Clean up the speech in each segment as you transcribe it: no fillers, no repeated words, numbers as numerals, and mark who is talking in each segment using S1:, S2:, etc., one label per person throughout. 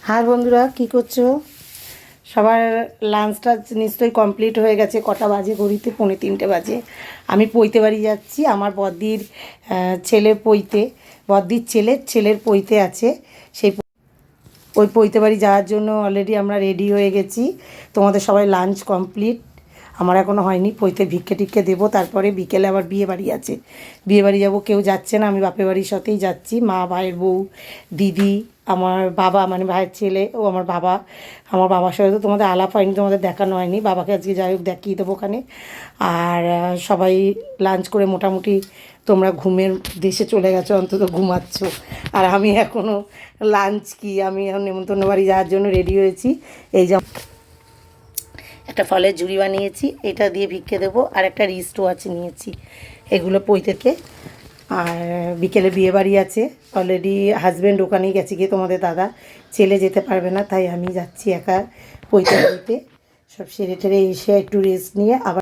S1: হ্যাঁ বন্ধুরা, কি করছো? সবার লাঞ্চটা নিশ্চয়ই কমপ্লিট হয়ে গেছে। কটা বাজে ঘড়িতে? 2:45 বাজে। আমি পৈতে বাড়ি যাচ্ছি। আমার বদ্দির ছেলে পৈতে, বদ্দির ছেলের পৈতে আছে। সেই ওই পৈতে বাড়ি যাওয়ার জন্য অলরেডি আমরা রেডি হয়ে গেছি। তোমাদের সবাই লাঞ্চ কমপ্লিট, আমার এখনও হয়নি। পৈতে ভিক্ষে টিক্ষে দেবো, তারপরে বিকেলে আবার বিয়ে বাড়ি আছে। বিয়ে বাড়ি যাবো, কেউ যাচ্ছে না, আমি বাপের বাড়ির সাথেই যাচ্ছি। মা, ভাইয়ের বউ, দিদি, আমার বাবা মানে ভাইয়ের ছেলে ও আমার বাবা। আমার বাবার সাথে তো তোমাদের আলাপ হয়নি, তোমাদের দেখানো হয়নি। বাবাকে আজকে যাই হোক দেখিয়ে দেবো ওখানে। আর সবাই লাঞ্চ করে মোটামুটি তোমরা ঘুমের দেশে চলে গেছো, অন্তত ঘুমাচ্ছ। আর আমি এখনও লাঞ্চ কি, আমি এখন নেমন্তন্ন বাড়ি যাওয়ার জন্য রেডি হয়েছি। এই যে একটা ফলের ঝুড়ি বানিয়েছি, এটা দিয়ে ভিক্ষে দেবো। আর একটা রিস্ট ওয়াচ নিয়েছি, এগুলো পৈ থেকে। আর বিকেলে বিয়ে বাড়ি আছে, অলরেডি হাজব্যান্ড ওখানেই গেছে গিয়ে। তোমাদের দাদা ছেলে যেতে পারবে না, তাই আমি যাচ্ছি একা পৈতে বাড়িতে। সব সেরে টেরে এসে একটু রেস্ট নিয়ে আবার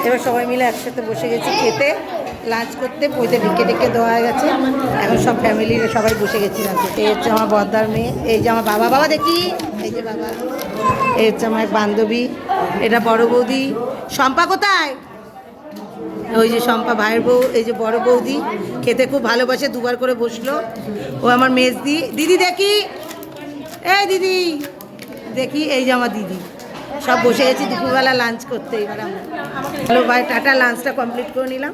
S1: এবার সবাই মিলে একসাথে বসে গেছি খেতে, লাঞ্চ করতে। পৈতে ভিক্ষে টিক্ষে দেওয়া হয়ে গেছে, এখন সব ফ্যামিলির সবাই বসে গেছি লাঞ্চ করতে। এই হচ্ছে আমার বদ্দার মেয়ে, এই যে আমার বাবা, বাবা দেখি, এই যে বাবা। এই হচ্ছে আমার এক বান্ধবী, এটা বড় বৌদি। শম্পা কোথায়? ওই যে শম্পা ভাইয়ের বউ। এই যে বড় বৌদি, খেতে খুব ভালোবাসে, দুবার করে বসলো। ও আমার মেজদি। দিদি দেখি, এই দিদি দেখি, এই যে আমার দিদি। সব বসে গেছি দুপুরবেলা লাঞ্চ করতে। এবার আমরা হ্যালো ভাই, টাটা, লাঞ্চটা কমপ্লিট করে নিলাম।